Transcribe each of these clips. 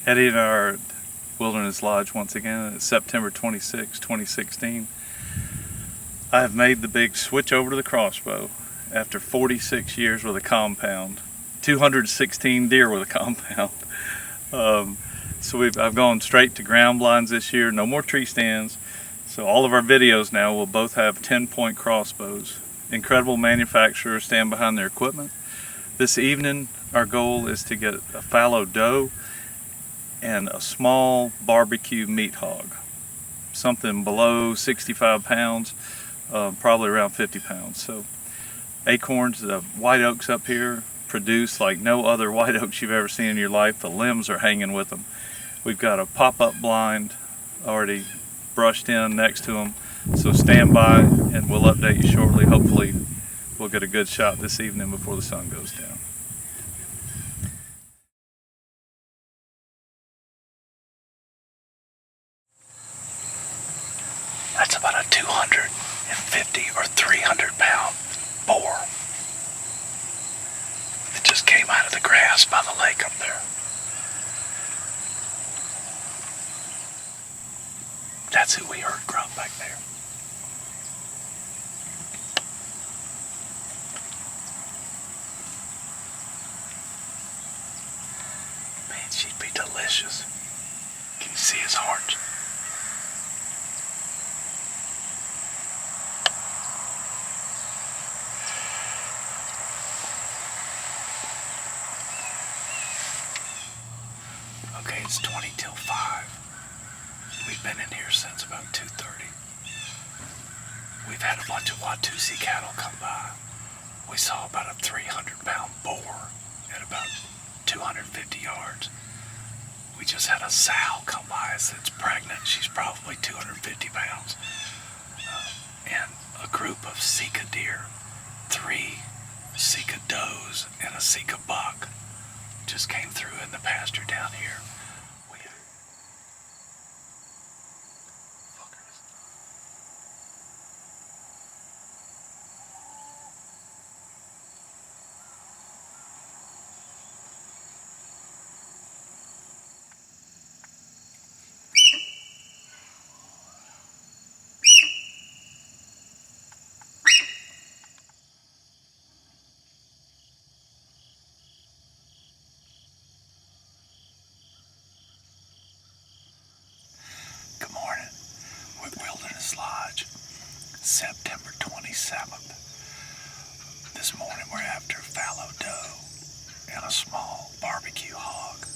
Eddie and I are at Wilderness Lodge once again. It's September 26, 2016. I have made the big switch over to the crossbow after 46 years with a compound, 216 deer with a compound. So I've gone straight to ground blinds this year, no more tree stands. So all of our videos now will both have 10-point crossbows. Incredible manufacturers stand behind their equipment. This evening our goal is to get a fallow doe and a small barbecue meat hog. Something below 65 pounds, probably around 50 pounds. So acorns, the white oaks up here produce like no other white oaks you've ever seen in your life. The limbs are hanging with them. We've got a pop-up blind already brushed in next to them. So stand by and we'll update you shortly. Hopefully we'll get a good shot this evening before the sun goes down. That's about a 250 or 300 pound boar. It just came out of the grass by the lake up there. That's who we heard grunt back there. Man, she'd be delicious. Can you see his horns? Okay, it's 20 till 5. We've been in here since about 2:30. We've had a bunch of Watusi cattle come by. We saw about a 300-pound boar at about 250 yards. We just had a sow come by us that's pregnant. She's probably 250 pounds. And a group of Sika deer, 3 Sika does and a Sika buck just came through in the pasture down here. Good morning. We're at Wilderness Lodge, September 27th. This morning we're after fallow doe and a small barbecue hog.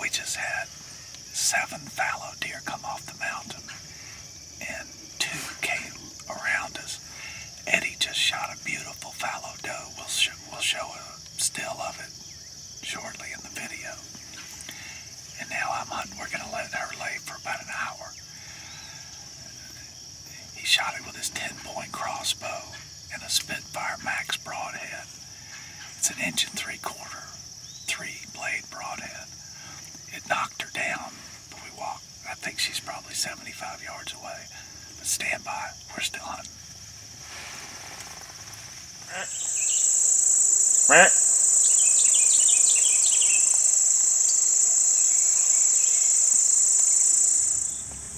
We just had 7 fallow deer come off the mountain and 2 came around us. Eddie just shot a beautiful fallow doe. We'll show a still of it shortly in the video. And now I'm hunting. We're going to let her lay for about an hour. He shot it with his 10-point crossbow and a Spitfire Max broadhead. It's an 1 3/4, 3-blade broadhead. It knocked her down, but we walked. I think she's probably 75 yards away. But stand by. We're still hunting.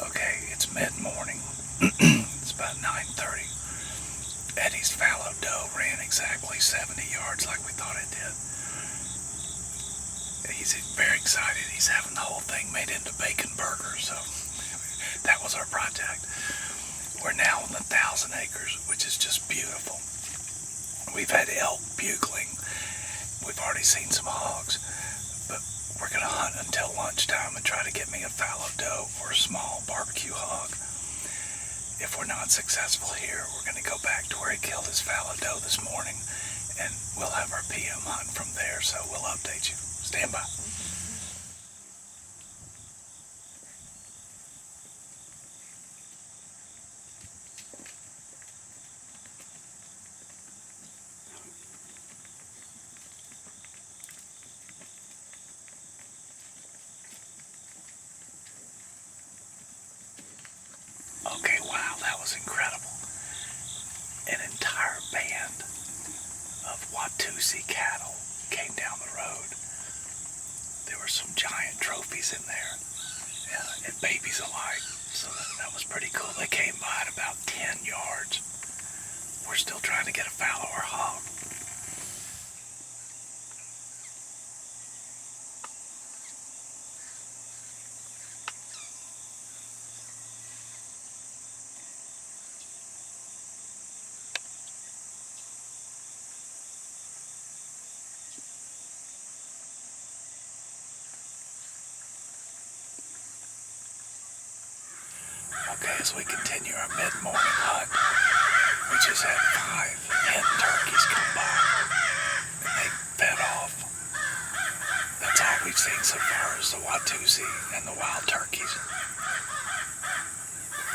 Okay, it's mid-morning. It's about 9:30. Eddie's fallow doe ran exactly 70 yards like we thought it did. He's very excited. He's having the whole thing made into bacon burgers, so that was our project. We're now on 1,000 acres, which is just beautiful. We've had elk bugling. We've already seen some hogs, but we're going to hunt until lunchtime and try to get me a fallow doe or a small barbecue hog. If we're not successful here, we're going to go back to where he killed his fallow doe this morning, and we'll have our PM hunt from there, so we'll update you. Stand by. Okay, wow, that was incredible. An entire band of Watusi cattle came down the road. there were some giant trophies in there, and babies alike. So that was pretty cool. They came by at about 10 yards. We're still trying to get a fallow or hog. Okay, as we continue our mid-morning hunt, we just had 5 hen turkeys come by, and they fed off. That's all we've seen so far is the Watusi and the wild turkeys.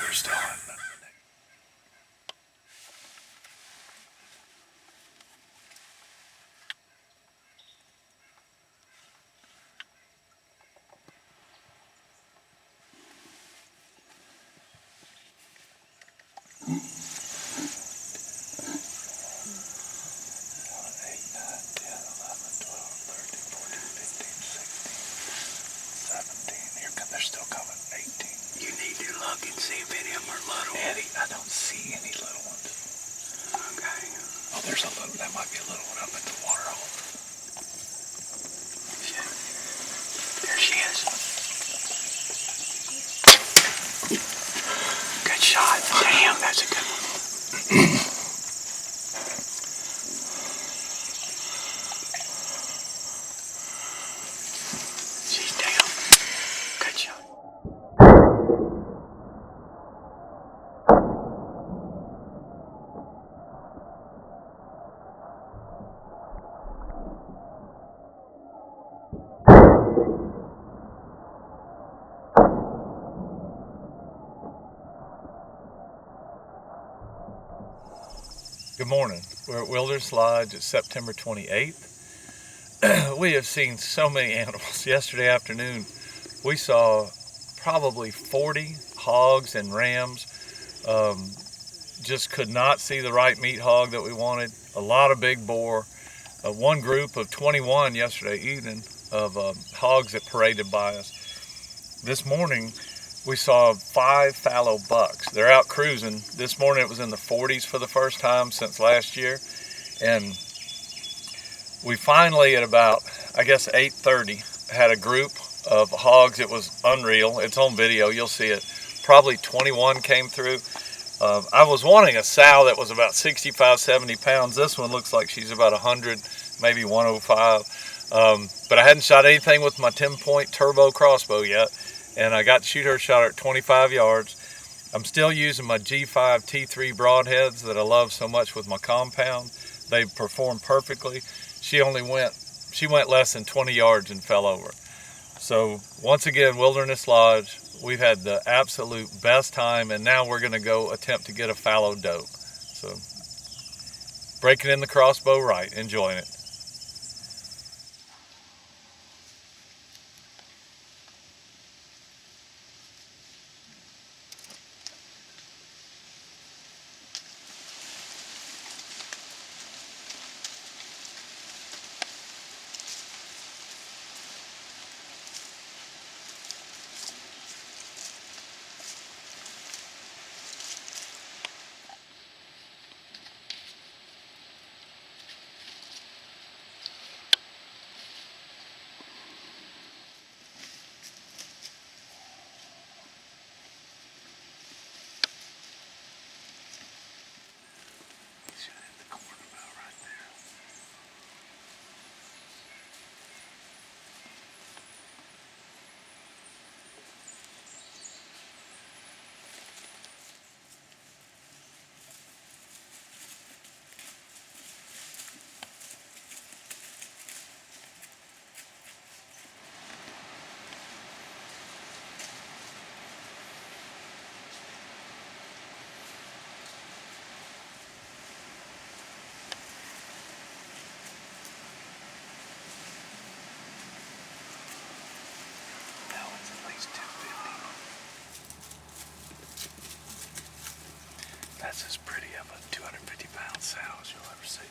We're still hunting. They're still coming. 18. You need to look and see if any of them are little. Eddie, I don't see any little ones. Okay. Oh, there's a little. That might be a little one up at the water hole. There she is. Good shot. Damn, that's a good one. She's down. Good shot. Good morning. We're at Wilderness Lodge. It's September 28th. We have seen so many animals. Yesterday afternoon, we saw probably 40 hogs and rams. Just could not see the right meat hog that we wanted. A lot of big boar. One group of 21 yesterday evening of hogs that paraded by us. This morning, we saw 5 fallow bucks. They're out cruising. This morning it was in the 40s for the first time since last year. And we finally at about, I guess 8:30, had a group of hogs. It was unreal. It's on video. You'll see it. Probably 21 came through. I was wanting a sow that was about 65, 70 pounds. This one looks like she's about 100, maybe 105. But I hadn't shot anything with my 10-point turbo crossbow yet. And I got to shoot her shot at 25 yards. I'm still using my G5 T3 broadheads that I love so much with my compound. They perform perfectly. She went less than 20 yards and fell over. So once again, Wilderness Lodge, we've had the absolute best time, and now we're gonna go attempt to get a fallow doe. So breaking in the crossbow right, enjoying it. That's as pretty of a 250-pound sow as you'll ever see.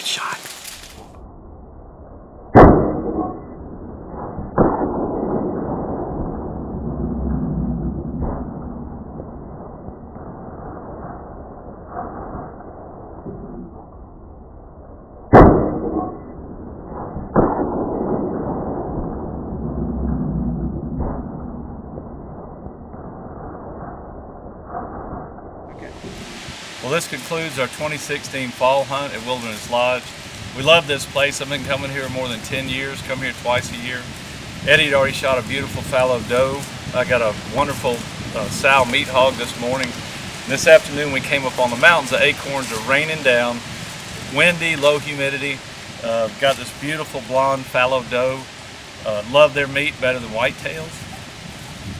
Good shot. Well, this concludes our 2016 fall hunt at Wilderness Lodge. We love this place. I've been coming here more than 10 years, come here twice a year. Eddie had already shot a beautiful fallow doe. I got a wonderful sow meat hog this morning. This afternoon we came up on the mountains. The acorns are raining down, windy, low humidity. Got this beautiful blonde fallow doe. Love their meat better than whitetails.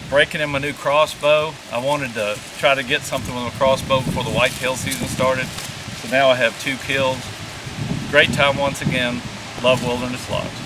Breaking in my new crossbow. I wanted to try to get something with my crossbow before the whitetail season started. So now I have 2 kills. Great time once again. Love Wilderness Lodge.